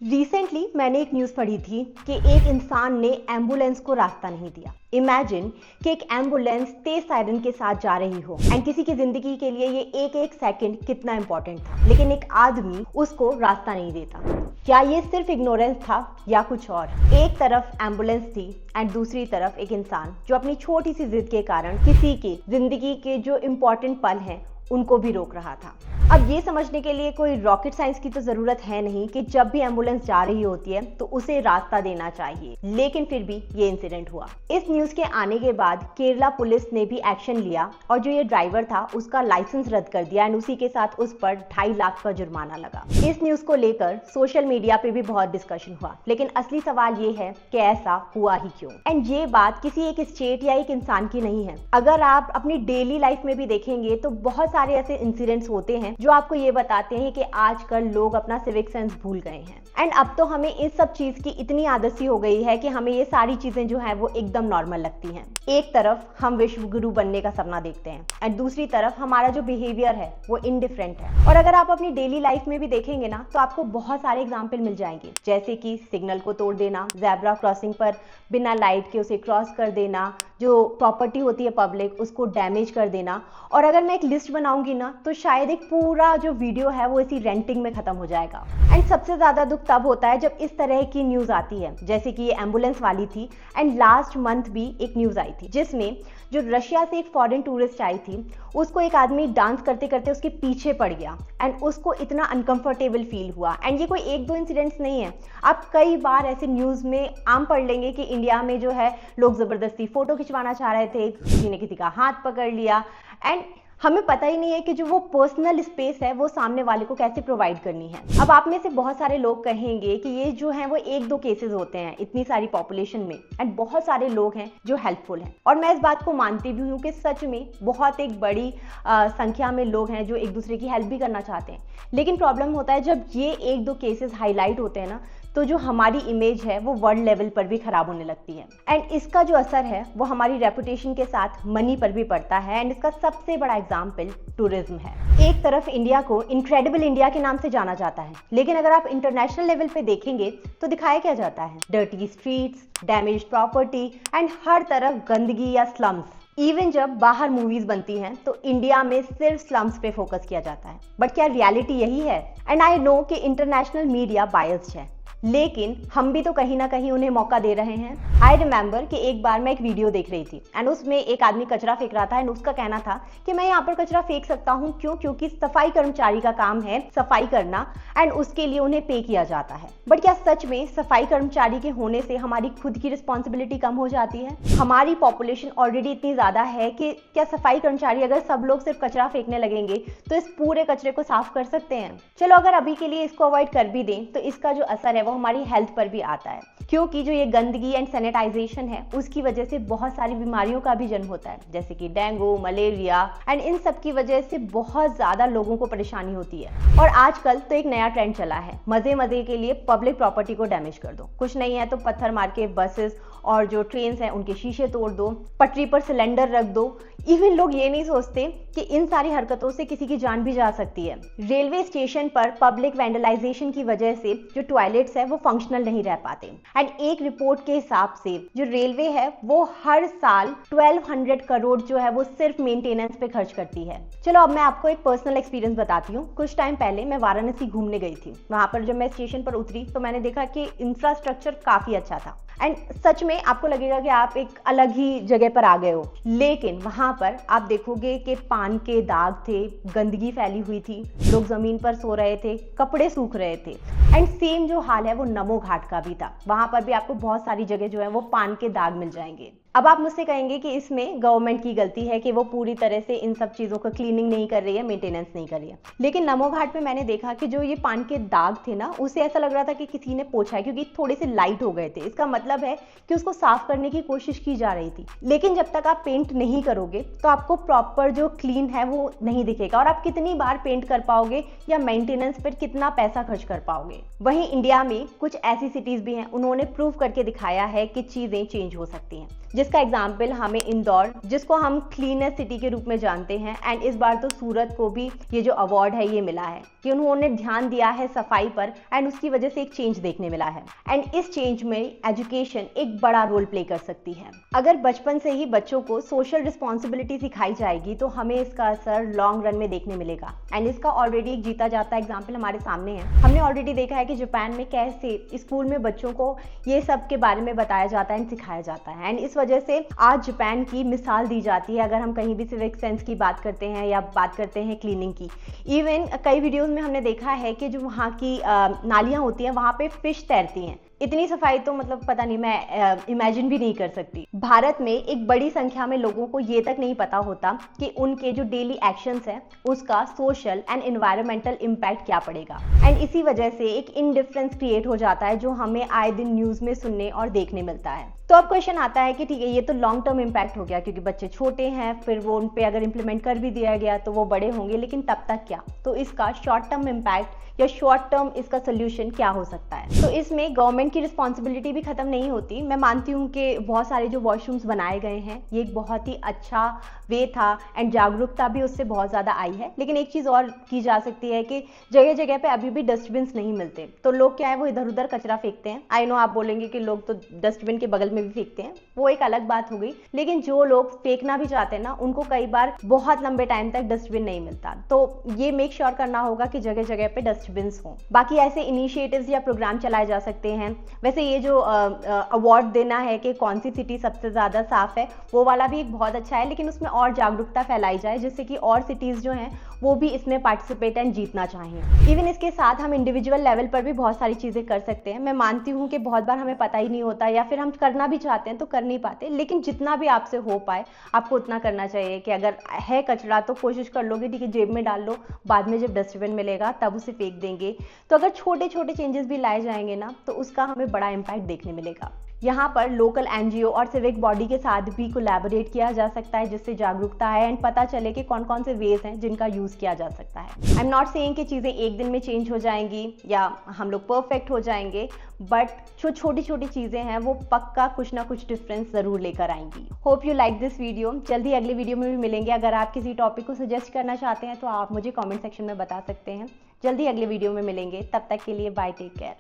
Recently मैंने एक news पढ़ी थी कि एक इंसान ने एम्बुलेंस को रास्ता नहीं दिया। इमेजिन कि एक एम्बुलेंस तेज सायरन के साथ जा रही हो एंड किसी की जिंदगी के लिए ये एक एक सेकंड कितना इंपॉर्टेंट था, लेकिन एक आदमी उसको रास्ता नहीं देता। क्या ये सिर्फ इग्नोरेंस था या कुछ और? एक तरफ एम्बुलेंस थी एंड दूसरी तरफ एक इंसान जो अपनी छोटी सी जिद के कारण किसी की जिंदगी के जो इंपॉर्टेंट पल हैं उनको भी रोक रहा था। अब ये समझने के लिए कोई रॉकेट साइंस की तो जरूरत है नहीं कि जब भी एम्बुलेंस जा रही होती है तो उसे रास्ता देना चाहिए, लेकिन फिर भी ये इंसिडेंट हुआ। इस न्यूज के आने के बाद केरला पुलिस ने भी एक्शन लिया और जो ये ड्राइवर था उसका लाइसेंस रद्द कर दिया एंड उसी के साथ उस पर 2.5 लाख का जुर्माना लगा। इस न्यूज को लेकर सोशल मीडिया पे भी बहुत डिस्कशन हुआ, लेकिन असली सवाल ये है कि ऐसा हुआ ही क्यों। एंड ये बात किसी एक स्टेट या एक इंसान की नहीं है। अगर आप अपनी डेली लाइफ में भी देखेंगे तो बहुत सारे ऐसे इंसिडेंट्स होते हैं जो आपको ये बताते हैं कि आजकल लोग अपना सिविक सेंस भूल गए हैं। एंड अब तो हमें इस सब चीज की इतनी आदत सी हो गई है कि हमें ये सारी चीजें जो है वो एकदम नॉर्मल लगती हैं। एक तरफ हम विश्व गुरु बनने का सपना देखते हैं एंड दूसरी तरफ हमारा जो बिहेवियर है वो इनडिफरेंट है। और अगर आप अपनी डेली लाइफ में भी देखेंगे ना तो आपको बहुत सारे एग्जाम्पल मिल जाएंगे, जैसे कि सिग्नल को तोड़ देना, ज़ेब्रा क्रॉसिंग पर बिना लाइट के उसे क्रॉस कर देना, जो प्रॉपर्टी होती है पब्लिक उसको डैमेज कर देना। और अगर मैं एक लिस्ट बनाऊंगी ना तो शायद एक पूरा जो वीडियो है वो इसी रेंटिंग में खत्म हो जाएगा। एंड सबसे ज्यादा दुख तब होता है जब इस तरह की न्यूज आती है, जैसे कि ये एम्बुलेंस वाली थी। एंड लास्ट मंथ भी एक न्यूज आई थी जिसमें जो रशिया से एक फॉरेन टूरिस्ट आई थी उसको एक आदमी डांस करते करते उसके पीछे पड़ गया एंड उसको इतना अनकंफर्टेबल फील हुआ। एंड ये कोई एक दो इंसिडेंट्स नहीं है, आप कई बार ऐसे न्यूज में आम पढ़ लेंगे कि इंडिया में जो है लोग जबरदस्ती फोटो खिंचवाना चाह रहे थे, किसी ने किसी का हाथ पकड़ लिया एंड हमें पता ही नहीं है कि जो वो पर्सनल स्पेस है वो सामने वाले को कैसे प्रोवाइड करनी है। अब आप में से बहुत सारे लोग कहेंगे कि ये जो है वो एक दो केसेस होते हैं इतनी सारी पॉपुलेशन में एंड बहुत सारे लोग हैं जो हेल्पफुल हैं। और मैं इस बात को मानती भी हूँ कि सच में बहुत एक बड़ी संख्या में लोग हैं जो एक दूसरे की हेल्प भी करना चाहते हैं, लेकिन प्रॉब्लम होता है जब ये एक दो केसेस हाईलाइट होते हैं ना तो जो हमारी इमेज है वो वर्ल्ड लेवल पर भी खराब होने लगती है। एंड इसका जो असर है वो हमारी रेपुटेशन के साथ मनी पर भी पड़ता है। एंड इसका सबसे बड़ा एग्जाम्पल टूरिज्म है। एक तरफ इंडिया को इनक्रेडिबल इंडिया के नाम से जाना जाता है, लेकिन अगर आप इंटरनेशनल लेवल पे देखेंगे तो दिखाया क्या जाता है? Dirty streets, damage property and हर तरफ गंदगी या स्लम्स। इवन जब बाहर मूवीज बनती हैं तो इंडिया में सिर्फ स्लम्स पे फोकस किया जाता है, बट क्या रियलिटी यही है? एंड आई नो कि इंटरनेशनल मीडिया बायस्ड है, लेकिन हम भी तो कहीं ना कहीं उन्हें मौका दे रहे हैं। आई रिमेंबर कि एक बार मैं एक वीडियो देख रही थी एंड उसमें एक आदमी कचरा फेंक रहा था एंड उसका कहना था कि मैं यहाँ पर कचरा फेंक सकता हूँ क्योंकि सफाई कर्मचारी का काम है सफाई करना एंड उसके लिए उन्हें पे किया जाता है। बट क्या सच में सफाई कर्मचारी के होने से हमारी खुद की रिस्पॉन्सिबिलिटी कम हो जाती है? हमारी पॉपुलेशन ऑलरेडी इतनी ज्यादा है कि क्या सफाई कर्मचारी अगर सब लोग सिर्फ कचरा फेंकने लगेंगे तो इस पूरे कचरे को साफ कर सकते हैं? चलो अगर अभी के लिए इसको अवॉइड कर भी दें तो इसका जो असर है वो हमारी हेल्थ पर भी आता है, क्योंकि जो ये गंदगी एंड सैनिटाइजेशन है उसकी वजह से बहुत सारी बीमारियों का भी जन्म होता है, जैसे कि डेंगू, मलेरिया एंड इन सब की वजह से बहुत ज्यादा लोगों को परेशानी होती है। और आजकल तो एक नया ट्रेंड चला है, मजे मजे के लिए पब्लिक प्रॉपर्टी को डैमेज कर दो। कुछ नहीं है तो पत्थर मार के बसेस और जो ट्रेन्स हैं उनके शीशे तोड़ दो, पटरी पर सिलेंडर रख दो। इवन लोग ये नहीं सोचते कि इन सारी हरकतों से किसी की जान भी जा सकती है। रेलवे स्टेशन पर पब्लिक वैंडलाइजेशन की वजह से जो टॉयलेट्स है वो फंक्शनल नहीं रह पाते एंड एक रिपोर्ट के हिसाब से जो रेलवे है वो हर साल 1200 करोड़ जो है वो सिर्फ मेंटेनेंस पे खर्च करती है। चलो अब मैं आपको एक पर्सनल एक्सपीरियंस बताती हूँ। कुछ टाइम पहले मैं वाराणसी घूमने गई थी। वहां पर जब मैं स्टेशन पर उतरी तो मैंने देखा कि इंफ्रास्ट्रक्चर काफी अच्छा था एंड सच में आपको लगेगा कि आप एक अलग ही जगह पर आ गए हो, लेकिन वहां पर आप देखोगे कि पान के दाग थे, गंदगी फैली हुई थी, लोग जमीन पर सो रहे थे, कपड़े सूख रहे थे। एंड सेम जो हाल है वो नमो घाट का भी था। वहां पर भी आपको बहुत सारी जगह जो है वो पान के दाग मिल जाएंगे। अब आप मुझसे कहेंगे कि इसमें गवर्नमेंट की गलती है कि वो पूरी तरह से इन सब चीजों को क्लीनिंग नहीं कर रही है, मेंटेनेंस नहीं कर रही है। लेकिन नमो घाट पे मैंने देखा कि जो ये पान के दाग थे ना उसे ऐसा लग रहा था कि किसी ने पोंछा है, क्योंकि थोड़े से लाइट हो गए थे। इसका मतलब है कि उसको साफ करने की कोशिश की जा रही थी। लेकिन जब तक आप पेंट नहीं करोगे तो आपको प्रॉपर जो क्लीन है वो नहीं दिखेगा और आप कितनी बार पेंट कर पाओगे या मेंटेनेंस पर कितना पैसा खर्च कर पाओगे। वहीं इंडिया में कुछ ऐसी सिटीज भी हैं, उन्होंने प्रूव करके दिखाया है कि चीजें चेंज हो सकती हैं। जिसका एग्जाम्पल हमें इंदौर, जिसको हम क्लीनेस्ट सिटी के रूप में जानते हैं, एंड इस बार तो सूरत को भी ये जो अवार्ड है ये मिला है कि उन्होंने ध्यान दिया है सफाई पर, एंड उसकी वजह से एक चेंज देखने मिला है। एंड इस चेंज में एजुकेशन एक बड़ा रोल प्ले कर सकती है। अगर बचपन से ही बच्चों को सोशल रिस्पॉन्सिबिलिटी सिखाई जाएगी तो हमें इसका असर लॉन्ग रन में देखने मिलेगा। एंड इसका ऑलरेडी एक जीता जाता एग्जाम्पल हमारे सामने है। हमने ऑलरेडी देखा है कि जापान में कैसे स्कूल में बच्चों को ये सब के बारे में बताया जाता है एंड सिखाया जाता है, एंड इस वजह से आज जापान की मिसाल दी जाती है। अगर हम कहीं भी सिविक सेंस की बात करते हैं या बात करते हैं क्लीनिंग की, इवन कई वीडियोस में हमने देखा है कि जो वहाँ की नालियाँ होती हैं वहाँ पे फिश तैरती हैं। इतनी सफाई तो मतलब पता नहीं, मैं इमेजिन भी नहीं कर सकती। भारत में एक बड़ी संख्या में लोगों को ये तक नहीं पता होता कि उनके जो डेली एक्शंस है उसका सोशल एंड एनवायरमेंटल इम्पैक्ट क्या पड़ेगा, एंड इसी वजह से एक इनडिफरेंस क्रिएट हो जाता है जो हमें आए दिन न्यूज में सुनने और देखने मिलता है। तो अब क्वेश्चन आता है कि ठीक है, ये तो लॉन्ग टर्म इम्पैक्ट हो गया क्योंकि बच्चे छोटे हैं, फिर वो उन पे अगर इम्प्लीमेंट कर भी दिया गया तो वो बड़े होंगे, लेकिन तब तक क्या? तो इसका शॉर्ट टर्म इम्पैक्ट या शॉर्ट टर्म इसका सोल्यूशन क्या हो सकता है? तो इसमें गवर्नमेंट की रिस्पॉन्सिबिलिटी भी खत्म नहीं होती। मैं मानती हूँ कि बहुत सारे जो वॉशरूम्स बनाए गए हैं ये एक बहुत ही अच्छा वे था एंड जागरूकता भी उससे बहुत ज़्यादा आई है, लेकिन एक चीज़ और की जा सकती है कि जगह जगह पे अभी भी डस्टबिन नहीं मिलते, तो लोग क्या है वो इधर उधर कचरा फेंकते हैं। आई नो आप बोलेंगे कि लोग तो डस्टबिन के बगल में भी फेंकते हैं, वो एक अलग बात हो गई, लेकिन जो लोग फेंकना भी चाहते हैं ना उनको कई बार बहुत लंबे टाइम तक डस्टबिन नहीं मिलता। तो ये मेक श्योर करना होगा कि जगह जगह पे डस्टबिन हों। बाकी ऐसे इनिशिएटिव्स या प्रोग्राम चलाए जा सकते हैं। वैसे ये जो अवार्ड देना है कि कौन सी सिटी सबसे ज़्यादा साफ है, वो वाला भी एक बहुत अच्छा है, लेकिन उसमें और जागरूकता फैलाई जाए जिससे कि और सिटीज़ जो हैं वो भी इसमें पार्टिसिपेट एंड जीतना चाहें। इवन इसके साथ हम इंडिविजुअल लेवल पर भी बहुत सारी चीज़ें कर सकते हैं। मैं मानती हूँ कि बहुत बार हमें पता ही नहीं होता या फिर हम करना भी चाहते हैं तो कर नहीं पाते, लेकिन जितना भी आपसे हो पाए आपको उतना करना चाहिए कि अगर है कचरा तो कोशिश कर लोगे ठीक है जेब में डाल लो, बाद में जब डस्टबिन मिलेगा तब उसे फेंक देंगे। तो अगर छोटे छोटे चेंजेस भी लाए जाएंगे ना तो उसका हमें बड़ा इम्पैक्ट देखने मिलेगा। यहाँ पर लोकल एनजीओ और सिविक बॉडी के साथ भी कोलैबोरेट किया जा सकता है जिससे जागरूकता है एंड पता चले कि कौन कौन से वेज हैं जिनका यूज़ किया जा सकता है। आई एम नॉट सेइंग कि चीज़ें एक दिन में चेंज हो जाएंगी या हम लोग परफेक्ट हो जाएंगे, बट जो छोटी छोटी चीज़ें हैं वो पक्का कुछ ना कुछ डिफरेंस ज़रूर लेकर आएंगी। Hope you like this video. जल्दी अगले वीडियो में भी मिलेंगे। अगर आप किसी टॉपिक को सजेस्ट करना चाहते हैं तो आप मुझे कॉमेंट सेक्शन में बता सकते हैं। जल्दी अगले वीडियो में मिलेंगे, तब तक के लिए बाय, टेक केयर।